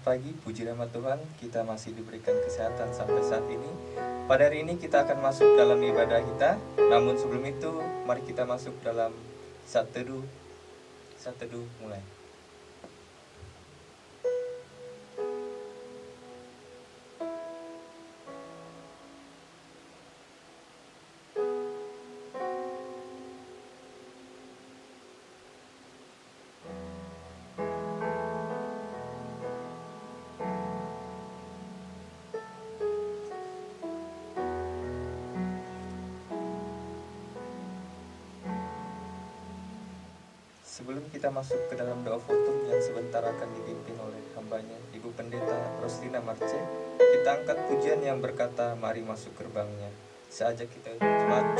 pagi, puji nama Tuhan, kita masih diberikan kesehatan sampai saat ini. Pada hari ini kita akan masuk dalam ibadah kita. Namun sebelum itu, mari kita masuk dalam saat teduh. Saat teduh mulai. Sebelum kita masuk ke dalam doa votum yang sebentar akan dipimpin oleh hambanya, Ibu Pendeta Roslina Marce, kita angkat pujian yang berkata, mari masuk gerbangnya. Seajak kita jemaat.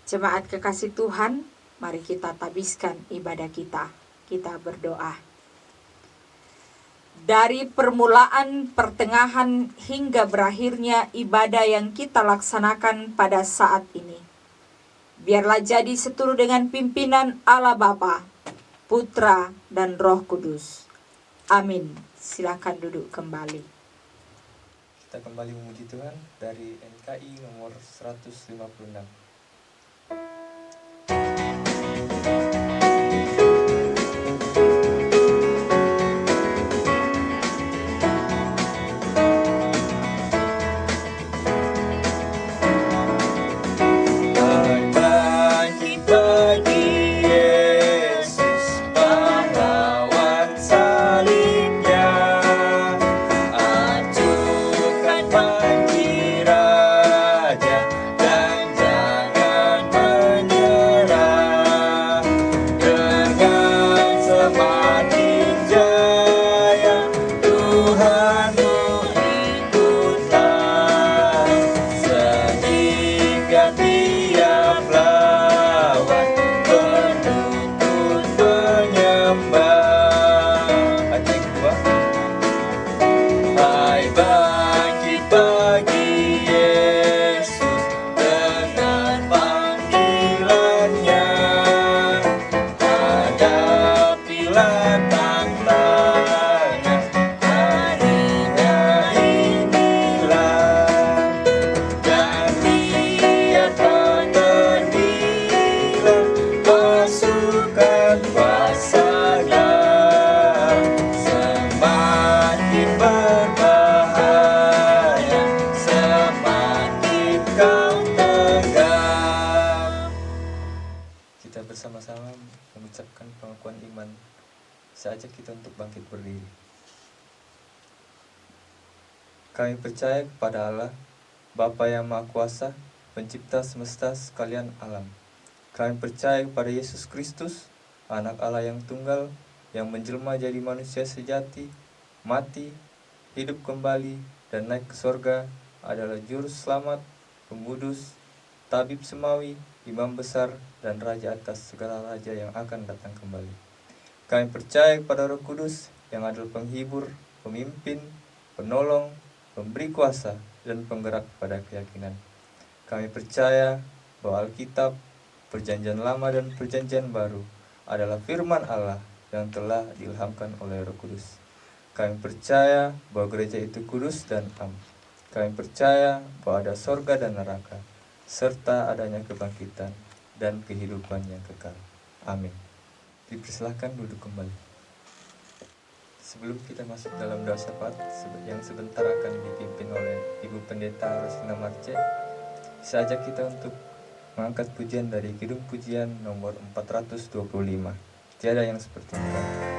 Jemaat kekasih Tuhan, mari kita tabiskan ibadah kita. Kita berdoa. Dari permulaan, pertengahan, hingga berakhirnya ibadah yang kita laksanakan pada saat ini, biarlah jadi seturut dengan pimpinan Allah Bapa, Putra, dan Roh Kudus. Amin. Silakan duduk kembali. Kita kembali memuji Tuhan dari NKI nomor 156. Acuhkan panji raja dan semakin berbahaya, semakin kau tegak. Kita bersama-sama mengucapkan pengakuan iman. Seajak kita untuk bangkit berdiri. Kami percaya kepada Allah, Bapa yang Maha Kuasa, Pencipta semesta sekalian alam. Kami percaya kepada Yesus Kristus, Anak Allah yang tunggal, yang menjelma jadi manusia sejati, mati, hidup kembali, dan naik ke sorga, adalah Juru Selamat, Pembudus, Tabib Semawi, Imam Besar, dan Raja atas segala raja yang akan datang kembali. Kami percaya kepada Roh Kudus, yang adalah penghibur, pemimpin, penolong, pemberi kuasa, dan penggerak pada keyakinan. Kami percaya bahwa Alkitab, Perjanjian Lama dan Perjanjian Baru adalah firman Allah yang telah diilhamkan oleh Roh Kudus. Kami percaya bahwa gereja itu kudus dan am. Kami percaya bahwa ada sorga dan neraka, serta adanya kebangkitan dan kehidupan yang kekal. Amin. Dipersilahkan duduk kembali. Sebelum kita masuk dalam doa syafaat yang sebentar akan dipimpin oleh Ibu Pendeta Rosina Marce, saja kita untuk mengangkat pujian dari Kidung Pujian nomor 425. Tiada yang seperti Engkau.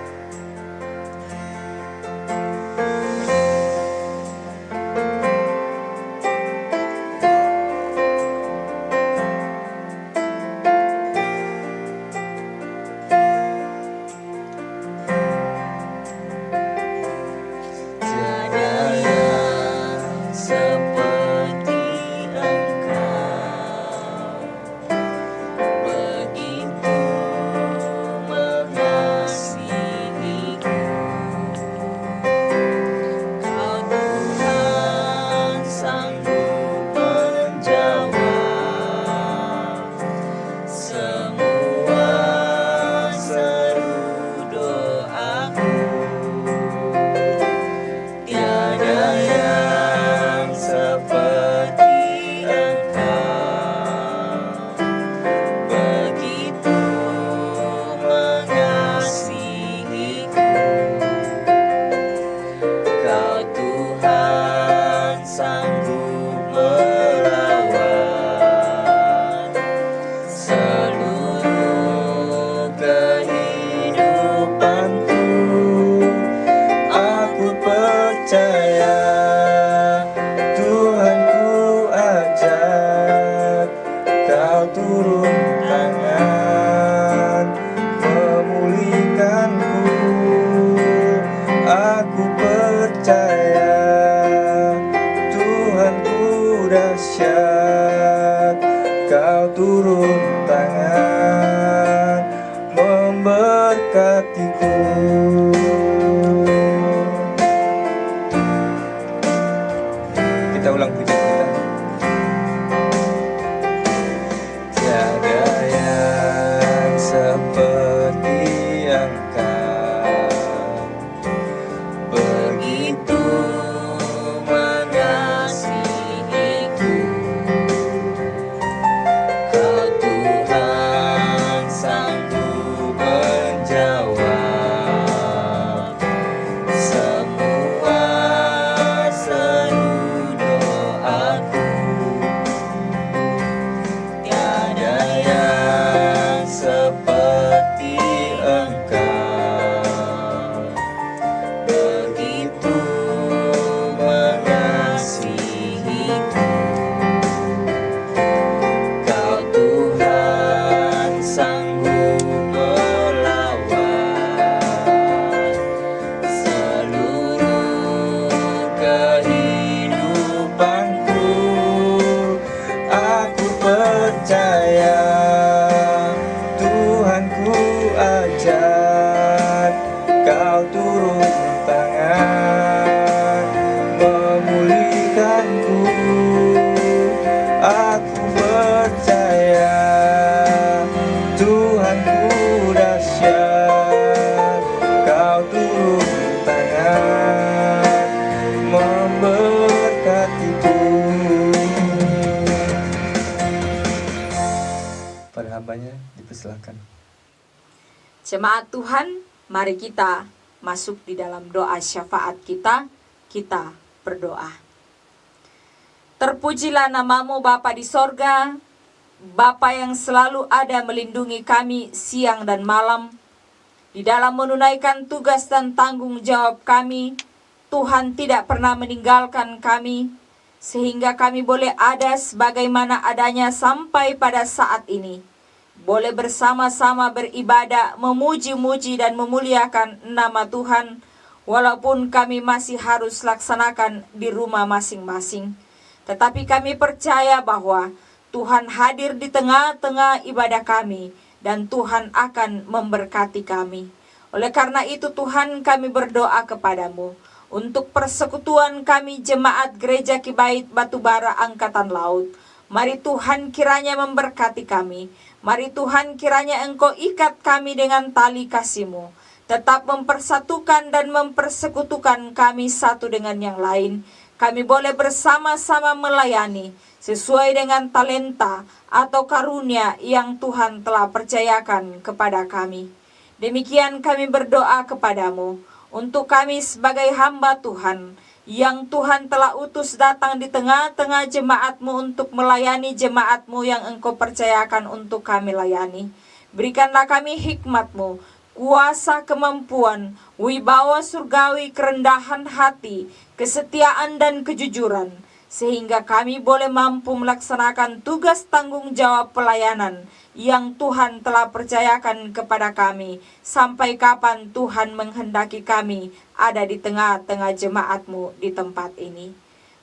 Kita ulang pujian kita. Tiada yang seperti Engkau, begitu mengasihiku. Kau Tuhan sanggup menjawab semua seru doaku. Tiada yang seperti Engkau, begitu mengasihiku. Kau Tuhan sanggup melawan seluruh kehidupanku. Aku percaya Tuhanku ajak Kau turun tangan memulihkanku. Aku percaya Tuhanku dahsyat, Kau turun tangan memberkatiku. Pada hambanya dipersilahkan. Jemaat Tuhan, mari kita masuk di dalam doa syafaat kita. Kita berdoa. Terpujilah namamu Bapa di sorga, Bapa yang selalu ada melindungi kami siang dan malam. Di dalam menunaikan tugas dan tanggung jawab kami, Tuhan tidak pernah meninggalkan kami, sehingga kami boleh ada sebagaimana adanya sampai pada saat ini. Boleh bersama-sama beribadah, memuji-muji dan memuliakan nama Tuhan, walaupun kami masih harus laksanakan di rumah masing-masing. Tetapi kami percaya bahwa Tuhan hadir di tengah-tengah ibadah kami, dan Tuhan akan memberkati kami. Oleh karena itu Tuhan, kami berdoa kepadamu untuk persekutuan kami jemaat Gereja Kibait Batubara Angkatan Laut. Mari Tuhan kiranya memberkati kami. Mari Tuhan kiranya Engkau ikat kami dengan tali kasih-Mu. Tetap mempersatukan dan mempersekutukan kami satu dengan yang lain. Kami boleh bersama-sama melayani sesuai dengan talenta atau karunia yang Tuhan telah percayakan kepada kami. Demikian kami berdoa kepadamu untuk kami sebagai hamba Tuhan yang Tuhan telah utus datang di tengah-tengah jemaat-Mu untuk melayani jemaat-Mu yang Engkau percayakan untuk kami layani. Berikanlah kami hikmat-Mu, kuasa, kemampuan, wibawa surgawi, kerendahan hati, kesetiaan dan kejujuran, sehingga kami boleh mampu melaksanakan tugas tanggung jawab pelayanan yang Tuhan telah percayakan kepada kami, sampai kapan Tuhan menghendaki kami ada di tengah-tengah jemaat-Mu di tempat ini.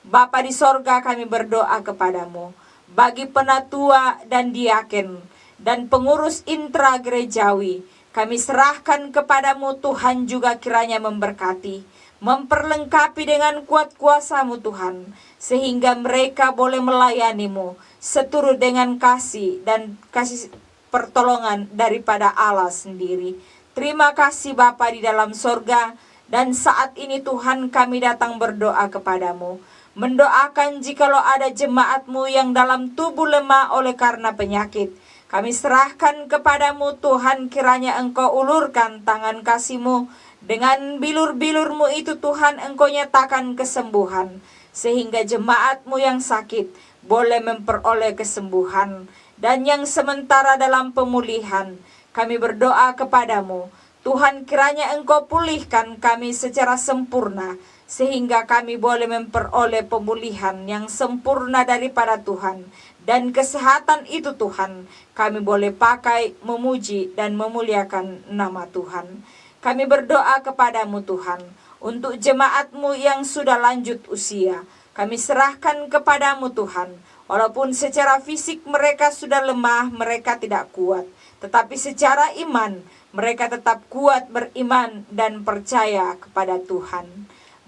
Bapa di sorga, kami berdoa kepadamu, bagi penatua dan diaken, dan pengurus intra gerejawi, kami serahkan kepadamu Tuhan juga kiranya memberkati, memperlengkapi dengan kuat kuasa-Mu Tuhan, sehingga mereka boleh melayani-Mu seturut dengan kasih dan kasih pertolongan daripada Allah sendiri. Terima kasih Bapa di dalam sorga, dan saat ini Tuhan kami datang berdoa kepadamu, mendoakan jikalau ada jemaat-Mu yang dalam tubuh lemah oleh karena penyakit. Kami serahkan kepadamu Tuhan, kiranya Engkau ulurkan tangan kasih-Mu, dengan bilur-bilur-Mu itu Tuhan Engkau nyatakan kesembuhan, sehingga jemaat-Mu yang sakit boleh memperoleh kesembuhan, dan yang sementara dalam pemulihan. Kami berdoa kepadamu Tuhan, kiranya Engkau pulihkan kami secara sempurna, sehingga kami boleh memperoleh pemulihan yang sempurna daripada Tuhan. Dan kesehatan itu Tuhan, kami boleh pakai memuji dan memuliakan nama Tuhan. Kami berdoa kepadamu Tuhan, untuk jemaat-Mu yang sudah lanjut usia, kami serahkan kepadamu Tuhan. Walaupun secara fisik mereka sudah lemah, mereka tidak kuat, tetapi secara iman, mereka tetap kuat beriman dan percaya kepada Tuhan.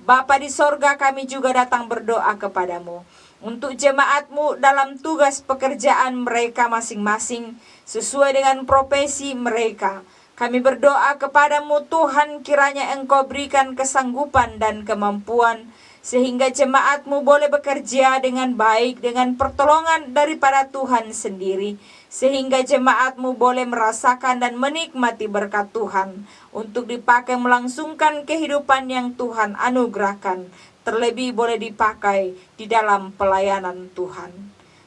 Bapa di sorga, kami juga datang berdoa kepadamu untuk jemaat-Mu dalam tugas pekerjaan mereka masing-masing, sesuai dengan profesi mereka. Kami berdoa kepadamu Tuhan, kiranya Engkau berikan kesanggupan dan kemampuan, sehingga jemaat-Mu boleh bekerja dengan baik, dengan pertolongan daripada Tuhan sendiri, sehingga jemaat-Mu boleh merasakan dan menikmati berkat Tuhan, untuk dipakai melangsungkan kehidupan yang Tuhan anugerahkan, terlebih boleh dipakai di dalam pelayanan Tuhan.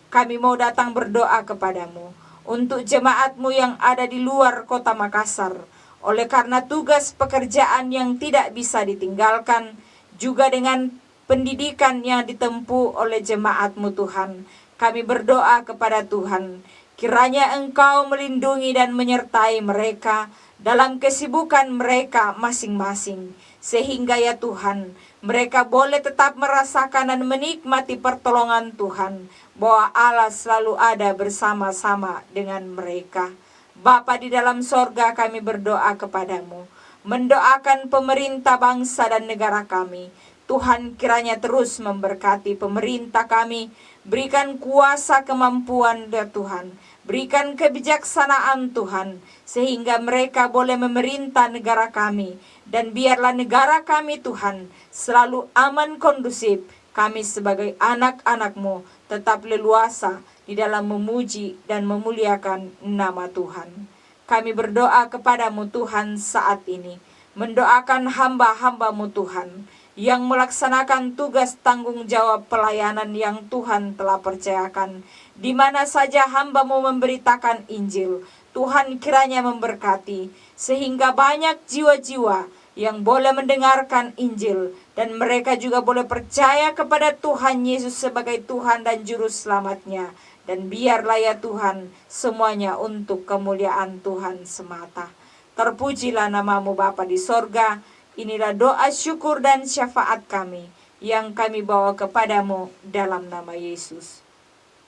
Kami mau datang berdoa kepadamu untuk jemaat-Mu yang ada di luar kota Makassar, oleh karena tugas pekerjaan yang tidak bisa ditinggalkan, juga dengan pendidikan yang ditempuh oleh jemaat-Mu Tuhan. Kami berdoa kepada Tuhan, kiranya Engkau melindungi dan menyertai mereka dalam kesibukan mereka masing-masing, sehingga ya Tuhan, mereka boleh tetap merasakan dan menikmati pertolongan Tuhan, bahwa Allah selalu ada bersama-sama dengan mereka. Bapa di dalam sorga, kami berdoa kepadamu, mendoakan pemerintah bangsa dan negara kami. Tuhan kiranya terus memberkati pemerintah kami, berikan kuasa kemampuan ya Tuhan, berikan kebijaksanaan Tuhan, sehingga mereka boleh memerintah negara kami, dan biarlah negara kami Tuhan selalu aman kondusif. Kami sebagai anak-anak-Mu tetap leluasa di dalam memuji dan memuliakan nama Tuhan. Kami berdoa kepadamu Tuhan saat ini, mendoakan hamba-hamba-Mu Tuhan, yang melaksanakan tugas tanggung jawab pelayanan yang Tuhan telah percayakan. Di mana saja hamba-Mu memberitakan Injil, Tuhan kiranya memberkati, sehingga banyak jiwa-jiwa yang boleh mendengarkan Injil, dan mereka juga boleh percaya kepada Tuhan Yesus sebagai Tuhan dan Juru Selamatnya. Dan biarlah ya Tuhan, semuanya untuk kemuliaan Tuhan semata. Terpujilah nama-Mu Bapa di sorga. Inilah doa syukur dan syafaat kami yang kami bawa kepadamu dalam nama Yesus.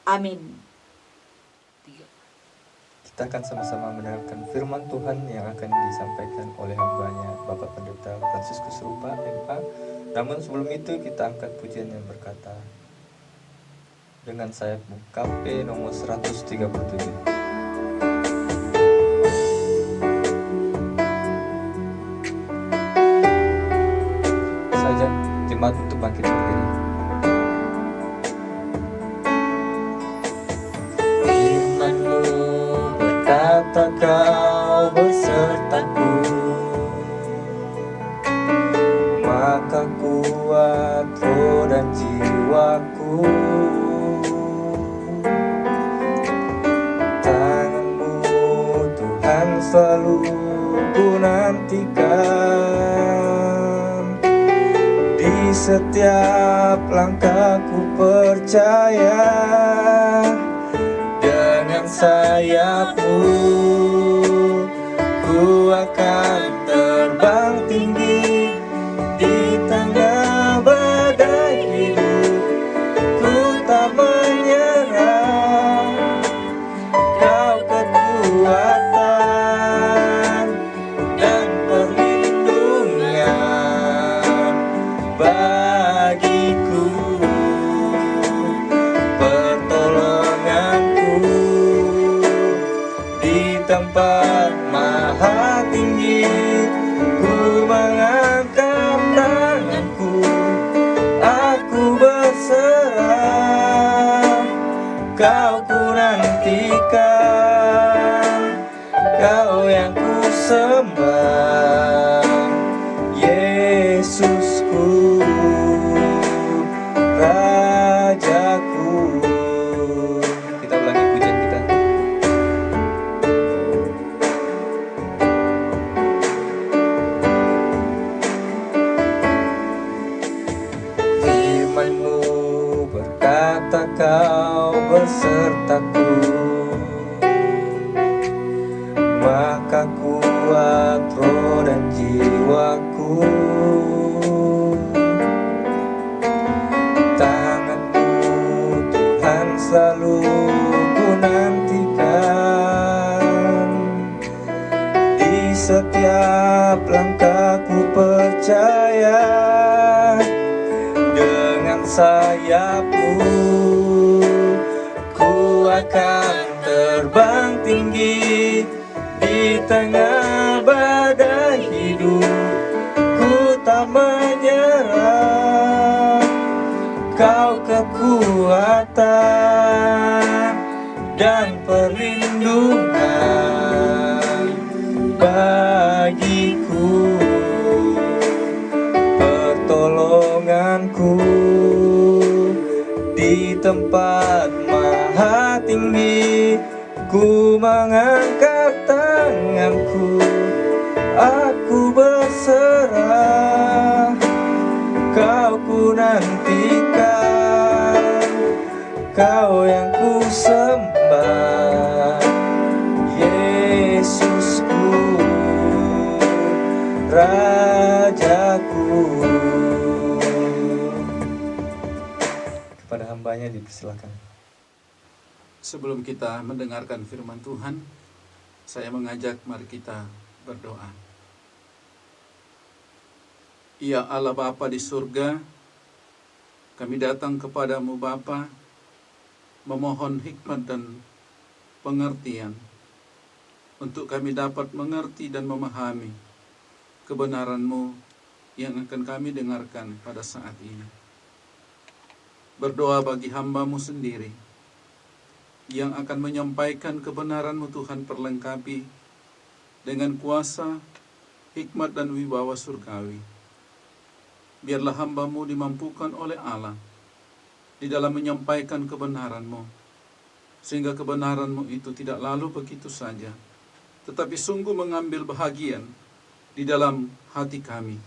Amin. Kita akan sama-sama mendengarkan firman Tuhan yang akan disampaikan oleh hambanya Bapak Pendeta Fransiskus Rupa MA. Namun sebelum itu kita angkat pujian yang berkata, dengan sayapmu, KP nomor 137. Jemaat untuk bangkit berdiri. Firman-Mu berkata Kau besertaku, maka kuat roh dan jiwaku. Tangan-Mu Tuhan selalu ku nantikan. Setiap langkahku percaya, dengan sayap-Mu ku akan terbang tinggi di tengah badai hidup. Ku tak menyerah, Kau kekuatan dan perlindungan bagiku, pertolonganku di tempat maha tinggi. Ku mengangkat tanganku, aku berserah. Kau ku nantikan, Kau yang ku sembah, Yesusku, Rajaku. Kita ulangi pujian kita. Firman-Mu berkata Kau besertaku, maka kuat roh dan jiwaku. Tangan-Mu Tuhan selalu ku nantikan. Di setiap langkahku percaya, dengan sayap-Mu ku akan terbang tinggi di tengah badai hidup. Ku tak menyerah, Kau kekuatan dan perlindungan bagiku, pertolonganku di tempat maha tinggi. Ku mengangkat tanganku, aku berserah. Kau ku nantikan, Kau yang ku sembah, Yesusku, Rajaku. Kepada hambanya dipersilakan. Sebelum kita mendengarkan firman Tuhan, saya mengajak mari kita berdoa. Ya Allah Bapa di surga, kami datang kepadamu Bapa, memohon hikmat dan pengertian untuk kami dapat mengerti dan memahami kebenaran-Mu yang akan kami dengarkan pada saat ini. Berdoa bagi hamba-Mu sendiri yang akan menyampaikan kebenaran-Mu Tuhan, perlengkapi dengan kuasa hikmat dan wibawa surgawi. Biarlah hamba-Mu dimampukan oleh Allah di dalam menyampaikan kebenaran-Mu, sehingga kebenaran-Mu itu tidak lalu begitu saja, tetapi sungguh mengambil bahagian di dalam hati kami.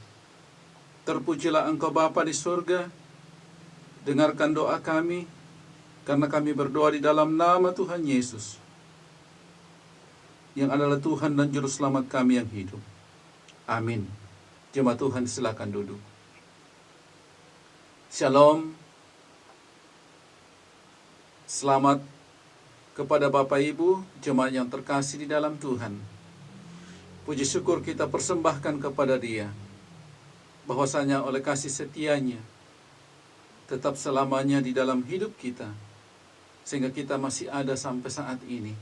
Terpujilah Engkau Bapa di surga, dengarkan doa kami, karena kami berdoa di dalam nama Tuhan Yesus, yang adalah Tuhan dan Juru Selamat kami yang hidup. Amin. Jemaat Tuhan silakan duduk. Shalom. Selamat kepada Bapak Ibu, jemaat yang terkasih di dalam Tuhan. Puji syukur kita persembahkan kepada Dia, bahwasanya oleh kasih setia-Nya tetap selamanya di dalam hidup kita, sehingga kita masih ada sampai saat ini,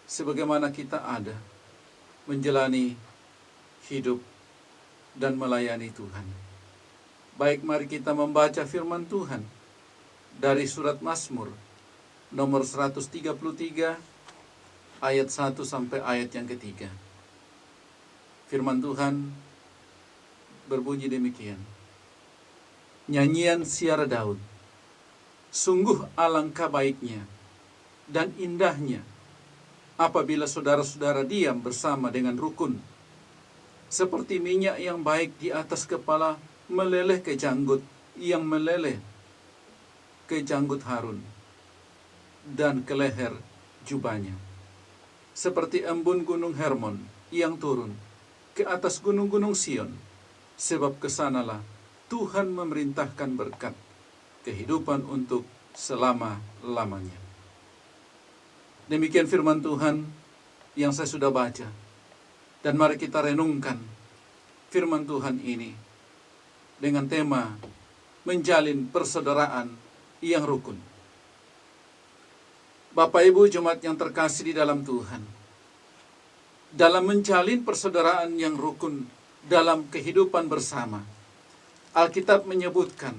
sebagaimana kita ada menjalani hidup dan melayani Tuhan. Baik, mari kita membaca firman Tuhan dari surat Mazmur nomor 133 ayat 1 sampai ayat yang ketiga. Firman Tuhan berbunyi demikian. Nyanyian siara Daud. Sungguh alangkah baiknya dan indahnya apabila saudara-saudara diam bersama dengan rukun, seperti minyak yang baik di atas kepala meleleh ke janggut, yang meleleh ke janggut Harun dan ke leher jubahnya. Seperti embun gunung Hermon yang turun ke atas gunung-gunung Sion, sebab kesanalah Tuhan memerintahkan berkat, kehidupan untuk selama-lamanya. Demikian firman Tuhan yang saya sudah baca. Dan mari kita renungkan firman Tuhan ini dengan tema menjalin persaudaraan yang rukun. Bapak Ibu jemaat yang terkasih di dalam Tuhan, dalam menjalin persaudaraan yang rukun dalam kehidupan bersama, Alkitab menyebutkan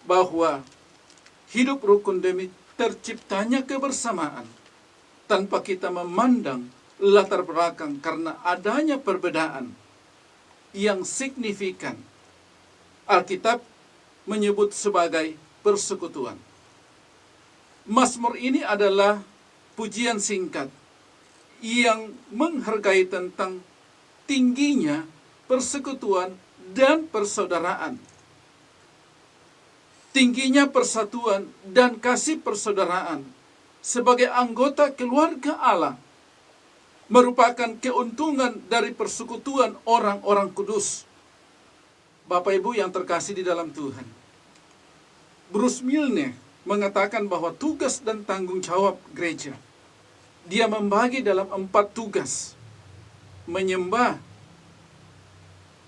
bahwa hidup rukun demi terciptanya kebersamaan tanpa kita memandang latar belakang karena adanya perbedaan yang signifikan. Alkitab menyebut sebagai persekutuan. Mazmur ini adalah pujian singkat yang menghargai tentang tingginya persekutuan dan persaudaraan. Tingginya persatuan dan kasih persaudaraan sebagai anggota keluarga Allah merupakan keuntungan dari persekutuan orang-orang kudus. Bapak Ibu yang terkasih di dalam Tuhan, Bruce Milne mengatakan bahwa tugas dan tanggung jawab gereja, dia membagi dalam 4 tugas: menyembah,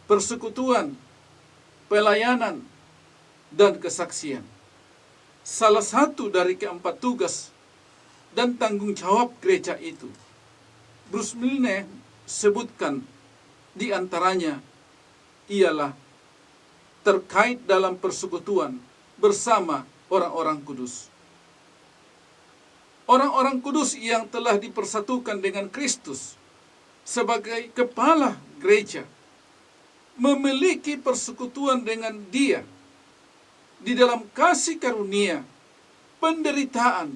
persekutuan, pelayanan, dan kesaksian. Salah satu dari keempat tugas dan tanggung jawab gereja itu, Bruce Milne sebutkan di antaranya ialah terkait dalam persekutuan bersama orang-orang kudus. Orang-orang kudus yang telah dipersatukan dengan Kristus sebagai kepala gereja memiliki persekutuan dengan Dia di dalam kasih karunia, penderitaan,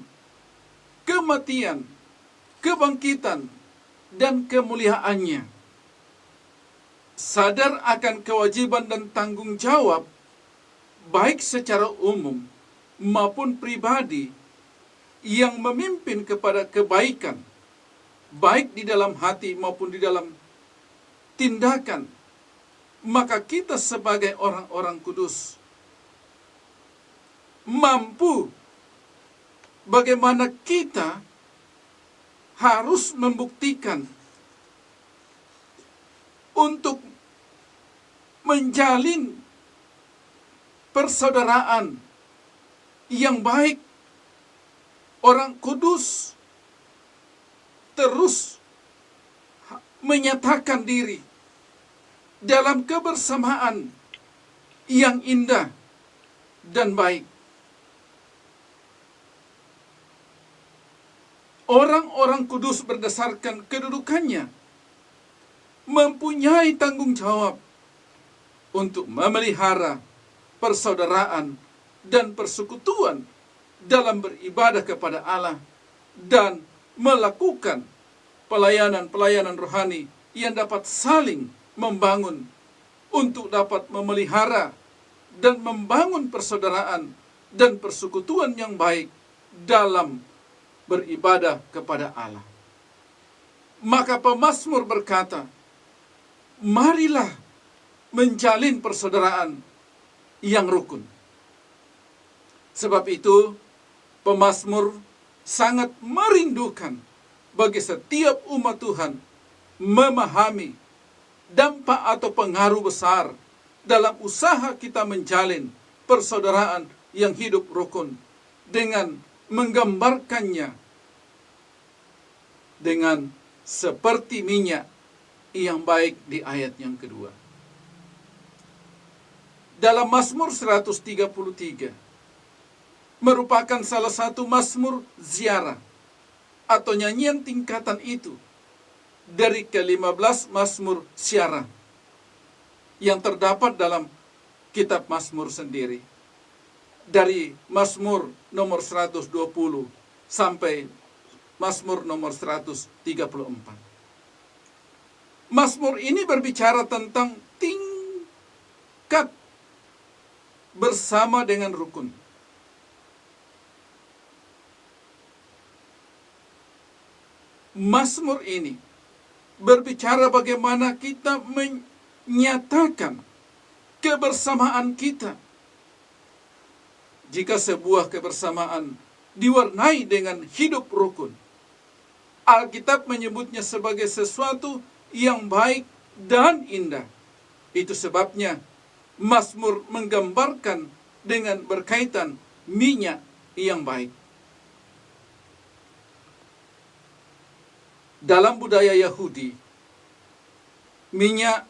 kematian, kebangkitan, dan kemuliaannya. Sadar akan kewajiban dan tanggung jawab baik secara umum maupun pribadi yang memimpin kepada kebaikan, baik di dalam hati maupun di dalam tindakan, maka kita sebagai orang-orang kudus mampu bagaimana kita harus membuktikan untuk menjalin persaudaraan yang baik. Orang kudus terus menyatakan diri dalam kebersamaan yang indah dan baik. Orang-orang kudus berdasarkan kedudukannya mempunyai tanggung jawab untuk memelihara persaudaraan dan persekutuan dalam beribadah kepada Allah dan melakukan pelayanan-pelayanan rohani yang dapat saling membangun untuk dapat memelihara dan membangun persaudaraan dan persekutuan yang baik dalam beribadah kepada Allah. Maka pemazmur berkata, marilah menjalin persaudaraan yang rukun. Sebab itu, pemazmur sangat merindukan bagi setiap umat Tuhan memahami dampak atau pengaruh besar dalam usaha kita menjalin persaudaraan yang hidup rukun dengan menggambarkannya dengan seperti minyak yang baik di ayat yang kedua. Dalam Mazmur 133 merupakan salah satu mazmur ziarah atau nyanyian tingkatan itu dari ke-15 mazmur syiarah yang terdapat dalam kitab Mazmur sendiri. Dari Mazmur nomor 120 sampai Mazmur nomor 134. Mazmur ini berbicara tentang tingkat bersama dengan rukun. Mazmur ini berbicara bagaimana kita menyatakan kebersamaan kita. Jika sebuah kebersamaan diwarnai dengan hidup rukun, Alkitab menyebutnya sebagai sesuatu yang baik dan indah. Itu sebabnya Mazmur menggambarkan dengan berkaitan minyak yang baik. Dalam budaya Yahudi, minyak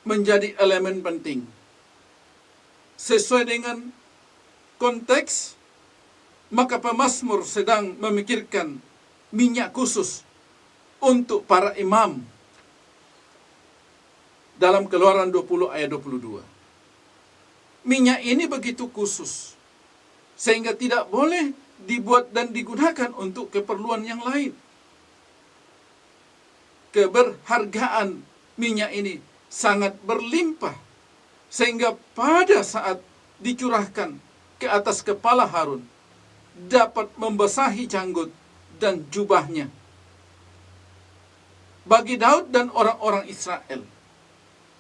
menjadi elemen penting. Sesuai dengan konteks, maka pemazmur sedang memikirkan minyak khusus untuk para imam. Dalam Keluaran 20 ayat 22. Minyak ini begitu khusus, sehingga tidak boleh dibuat dan digunakan untuk keperluan yang lain. Keberhargaan minyak ini sangat berlimpah, sehingga pada saat dicurahkan ke atas kepala Harun, dapat membasahi janggut dan jubahnya. Bagi Daud dan orang-orang Israel,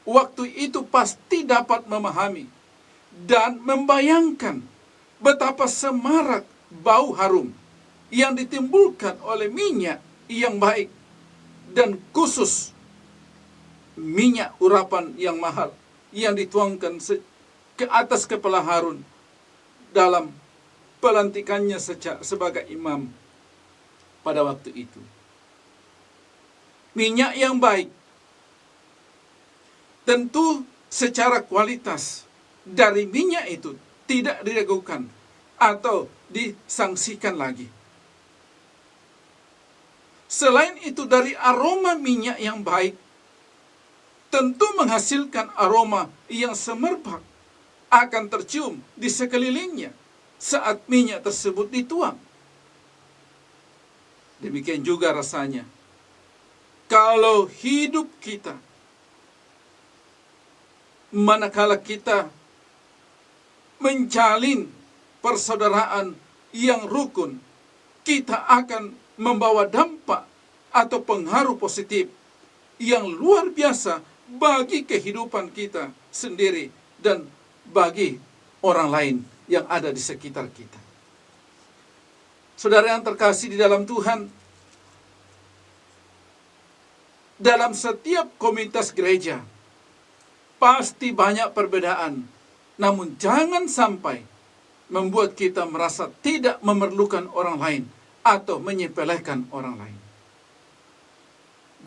waktu itu pasti dapat memahami dan membayangkan betapa semarak bau harum yang ditimbulkan oleh minyak yang baik, dan khusus minyak urapan yang mahal yang dituangkan ke atas kepala Harun dalam pelantikannya sebagai imam pada waktu itu. Minyak yang baik tentu secara kualitas dari minyak itu tidak diragukan atau disangsikan lagi. Selain itu, dari aroma minyak yang baik tentu menghasilkan aroma yang semerbak akan tercium di sekelilingnya saat minyak tersebut dituang. Demikian juga rasanya kalau hidup kita, manakala kita menjalin persaudaraan yang rukun, kita akan membawa dampak atau pengaruh positif yang luar biasa bagi kehidupan kita sendiri dan bagi orang lain yang ada di sekitar kita. Saudara yang terkasih di dalam Tuhan, dalam setiap komunitas gereja pasti banyak perbedaan, namun jangan sampai membuat kita merasa tidak memerlukan orang lain atau menyepelekan orang lain.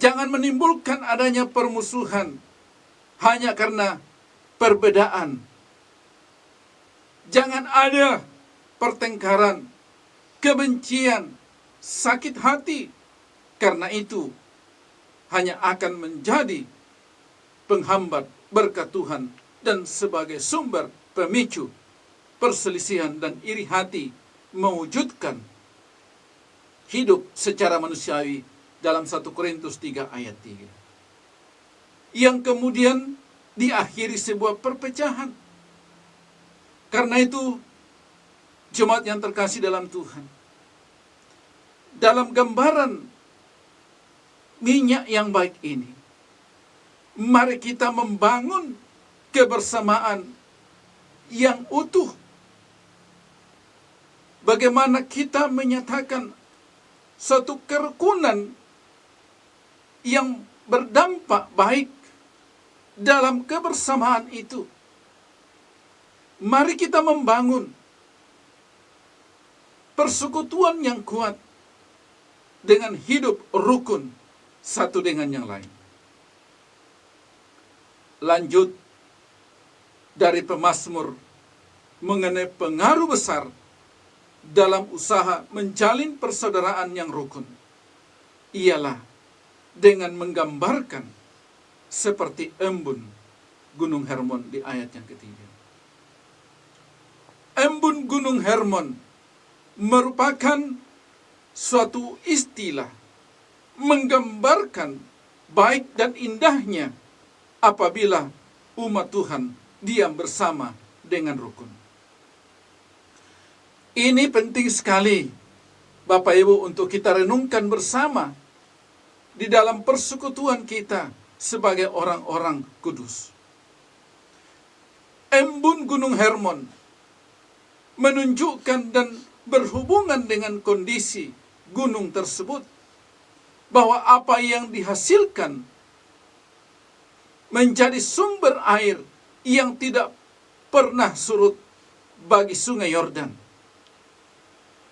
Jangan menimbulkan adanya permusuhan hanya karena perbedaan. Jangan ada pertengkaran, kebencian, sakit hati. Karena itu, hanya akan menjadi penghambat berkat Tuhan dan sebagai sumber pemicu perselisihan dan iri hati mewujudkan hidup secara manusiawi dalam 1 Korintus 3 ayat 3. Yang kemudian diakhiri sebuah perpecahan. Karena itu, jemaat yang terkasih dalam Tuhan, dalam gambaran minyak yang baik ini, mari kita membangun kebersamaan yang utuh. Bagaimana kita menyatakan suatu kerukunan yang berdampak baik dalam kebersamaan itu. Mari kita membangun persekutuan yang kuat dengan hidup rukun satu dengan yang lain. Lanjut dari pemazmur mengenai pengaruh besar dalam usaha menjalin persaudaraan yang rukun, ialah dengan menggambarkan seperti embun Gunung Hermon di ayat yang ketiga. Embun Gunung Hermon merupakan suatu istilah menggambarkan baik dan indahnya apabila umat Tuhan diam bersama dengan rukun. Ini penting sekali, Bapak Ibu, untuk kita renungkan bersama di dalam persekutuan kita sebagai orang-orang kudus. Embun Gunung Hermon menunjukkan dan berhubungan dengan kondisi gunung tersebut, bahwa apa yang dihasilkan menjadi sumber air yang tidak pernah surut bagi Sungai Yordan.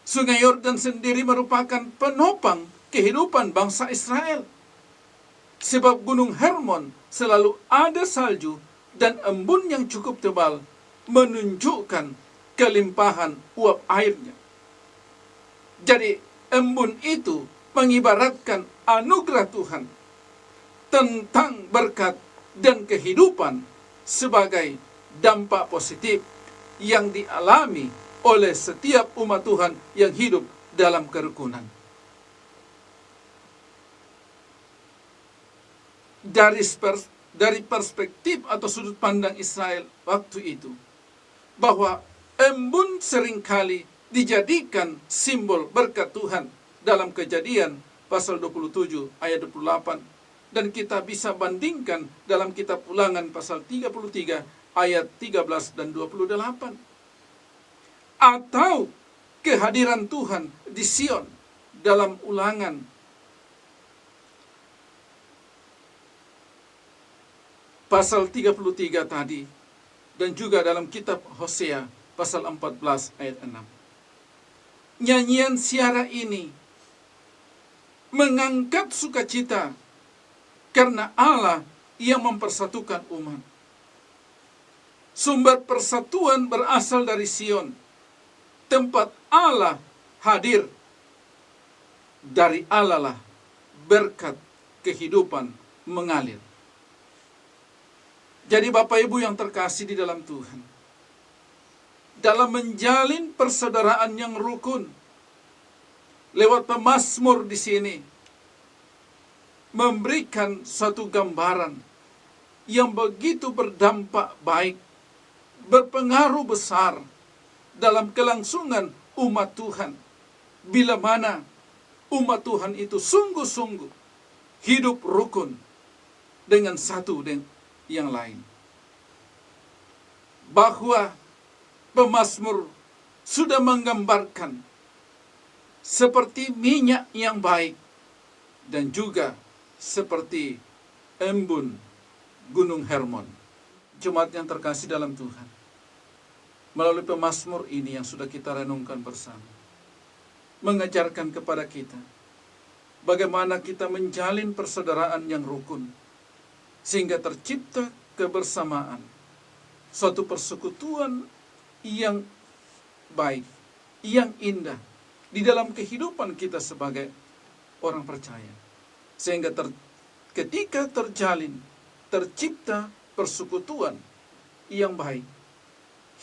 Sungai Yordan sendiri merupakan penopang kehidupan bangsa Israel. Sebab Gunung Hermon selalu ada salju dan embun yang cukup tebal menunjukkan kelimpahan uap airnya. Jadi embun itu mengibaratkan anugerah Tuhan tentang berkat dan kehidupan sebagai dampak positif yang dialami oleh setiap umat Tuhan yang hidup dalam kerukunan. Dari perspektif atau sudut pandang Israel waktu itu, bahwa embun seringkali dijadikan simbol berkat Tuhan dalam Kejadian pasal 27 ayat 28, dan kita bisa bandingkan dalam kitab Ulangan pasal 33 ayat 13 dan 28. Atau kehadiran Tuhan di Sion dalam Ulangan pasal 33 tadi, dan juga dalam kitab Hosea pasal 14 ayat 6. Nyanyian siara ini mengangkat sukacita karena Allah yang mempersatukan umat. Sumber persatuan berasal dari Sion, tempat Allah hadir. Dari Allah lah berkat kehidupan mengalir. Jadi Bapak Ibu yang terkasih di dalam Tuhan, dalam menjalin persaudaraan yang rukun, lewat pemazmur di sini memberikan suatu gambaran yang begitu berdampak baik, berpengaruh besar dalam kelangsungan umat Tuhan, bila mana umat Tuhan itu sungguh-sungguh hidup rukun dengan satu dengan yang lain. Bahwa pemazmur sudah menggambarkan seperti minyak yang baik, dan juga seperti embun Gunung Hermon. Jemaat yang terkasih dalam Tuhan, melalui pemazmur ini yang sudah kita renungkan bersama, mengajarkan kepada kita bagaimana kita menjalin persaudaraan yang rukun, sehingga tercipta kebersamaan, suatu persekutuan yang baik, yang indah di dalam kehidupan kita sebagai orang percaya, sehingga ketika tercipta persekutuan yang baik,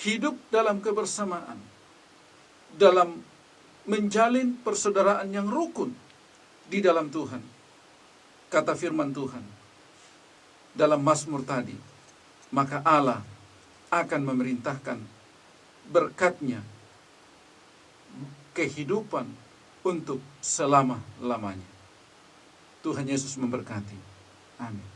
hidup dalam kebersamaan, dalam menjalin persaudaraan yang rukun di dalam Tuhan. Kata firman Tuhan dalam Mazmur tadi, maka Allah akan memerintahkan berkat-Nya, kehidupan untuk selama-lamanya. Tuhan Yesus memberkati. Amin.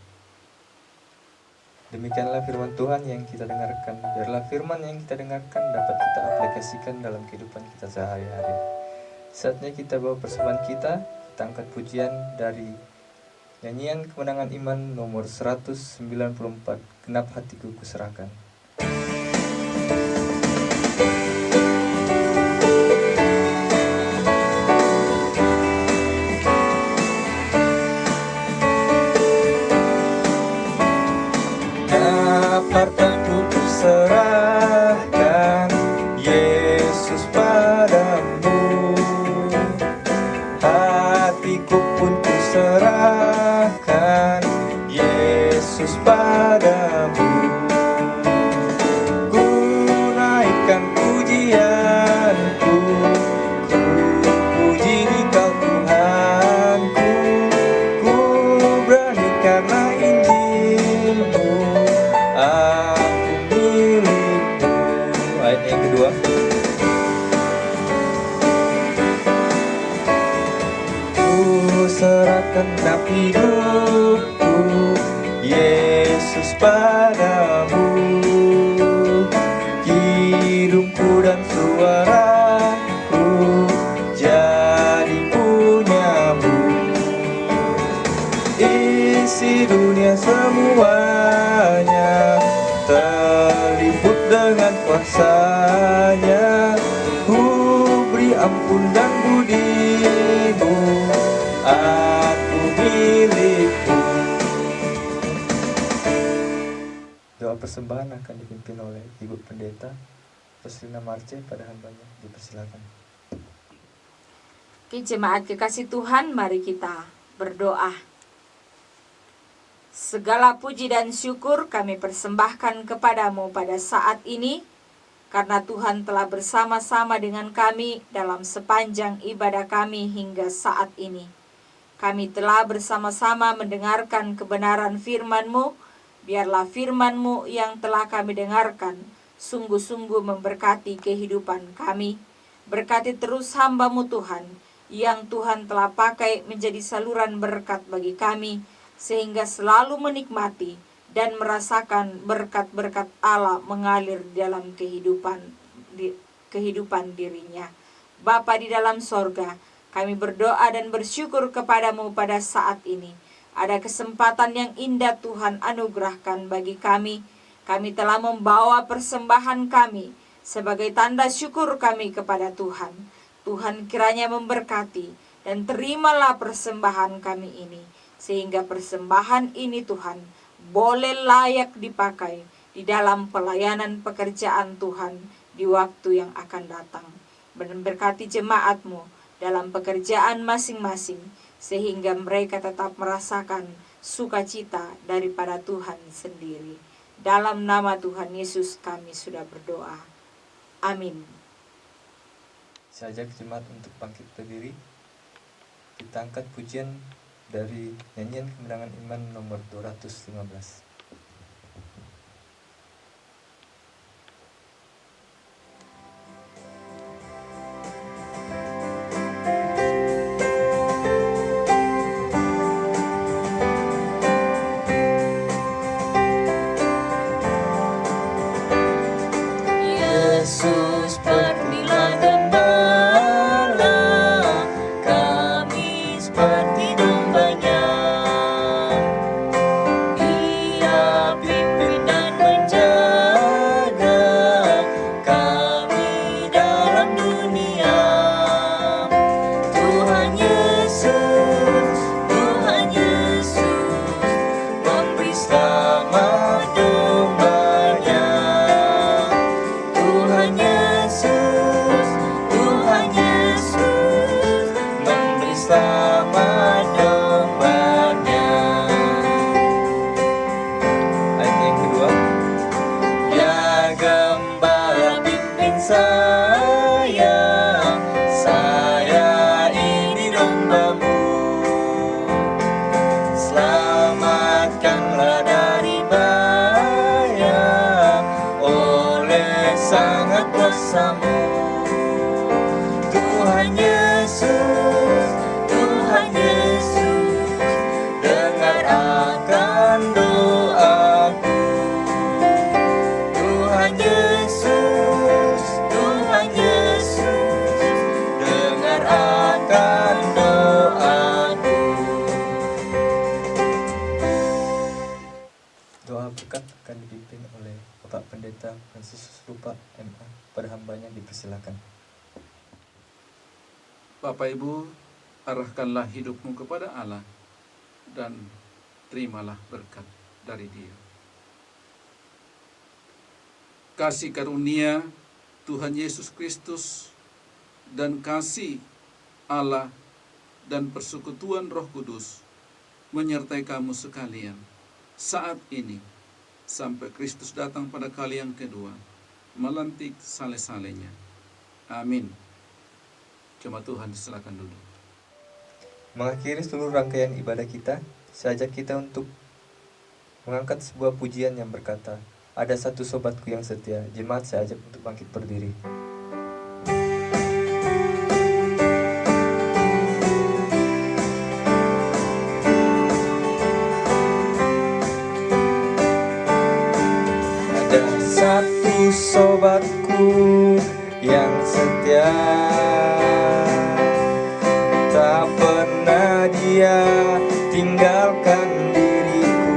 Demikianlah firman Tuhan yang kita dengarkan. Biarlah firman yang kita dengarkan dapat kita aplikasikan dalam kehidupan kita sehari-hari. Saatnya kita bawa persembahan kita angkat pujian dari nyanyian Kemenangan Iman nomor 194, Genap Hatiku Kuserahkan. Hartaku kuserahkan, Yesus padamu. Hatiku pun kuserahkan, Yesus padamu. Ku naikkan pujianku, ku puji Kau Tuhanku. Ku berani karena Injil-Mu, aku milikmu. Ayat yang kedua. Ku serahkan genap hidupku, Yesus padamu. Hidupku dan suaraku jadi punyamu. Isi dunia semuanya terliput dengan kuasa-Nya. Ku beri ampun dan budi-Mu, aku milikmu. Doa persembahan akan dipimpin oleh Ibu Pendeta Roslina Marce pada hambanya. Dipersilakan. Oke, jemaat kekasih Tuhan, mari kita berdoa. Segala puji dan syukur kami persembahkan kepadamu pada saat ini, karena Tuhan telah bersama-sama dengan kami dalam sepanjang ibadah kami hingga saat ini. Kami telah bersama-sama mendengarkan kebenaran firman-Mu. Biarlah firman-Mu yang telah kami dengarkan sungguh-sungguh memberkati kehidupan kami. Berkati terus hamba-Mu Tuhan, yang Tuhan telah pakai menjadi saluran berkat bagi kami, sehingga selalu menikmati dan merasakan berkat-berkat Allah mengalir dalam kehidupan dirinya. Bapa di dalam sorga, kami berdoa dan bersyukur kepadamu pada saat ini. Ada kesempatan yang indah Tuhan anugerahkan bagi kami. Kami telah membawa persembahan kami sebagai tanda syukur kami kepada Tuhan. Tuhan kiranya memberkati dan terimalah persembahan kami ini, sehingga persembahan ini Tuhan boleh layak dipakai di dalam pelayanan pekerjaan Tuhan di waktu yang akan datang. Memberkati jemaat-Mu dalam pekerjaan masing-masing, sehingga mereka tetap merasakan sukacita daripada Tuhan sendiri. Dalam nama Tuhan Yesus kami sudah berdoa. Amin. Saya ajak jemaat untuk bangkit berdiri. Kita angkat pujian dari nyanyian Kemenangan Iman nomor 215. Yesus pergilah gembala, kami seperti domba-Nya. Dia pimpin dan menjaga kami dalam dunia. Tuhan Yesus memberi selamat domba-Nya. Tuhan Yesus saya ini domba-Mu. Selamatkanlah dari bahaya oleh sangat kuasa-Mu. Tuhan Yesus, Tuhan Yesus, dengar akan doaku. Tuhan Yesus, Tuhan Yesus, dengar akan doaku. Doa berkat akan dipimpin oleh Bapak Pendeta Fransiskus Rupa MA. Pada hambanya dipersilakan. Bapak Ibu, arahkanlah hidupmu kepada Allah dan terimalah berkat dari Dia. Kasih karunia Tuhan Yesus Kristus dan kasih Allah dan persekutuan Roh Kudus menyertai kamu sekalian saat ini sampai Kristus datang pada kali yang kedua, melantik sale-salenya. Amin. Jemaat Tuhan, silakan duduk. Mengakhiri seluruh rangkaian ibadah kita, saya ajak kita untuk mengangkat sebuah pujian yang berkata, ada satu sobatku yang setia. Jemaat saya ajak untuk bangkit berdiri. Ada satu sobatku yang setia, tak pernah dia tinggalkan diriku.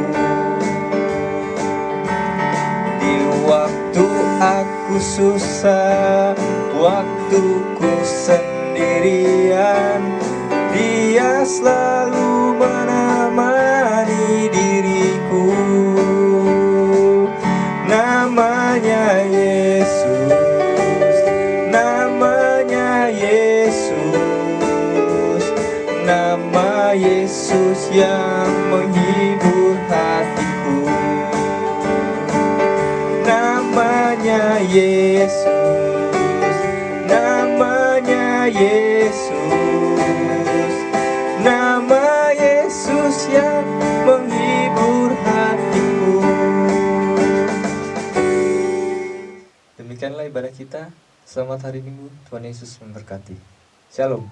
Di waktu aku susah, waktuku sendirian, dia selalu menemani diriku. Namanya Yesus, namanya Yesus, nama Yesus yang menghibur hatiku. Namanya Yesus, namanya Yesus, nama Yesus yang menghibur hatiku. Demikianlah ibadah kita. Selamat hari Minggu. Tuhan Yesus memberkati. Shalom.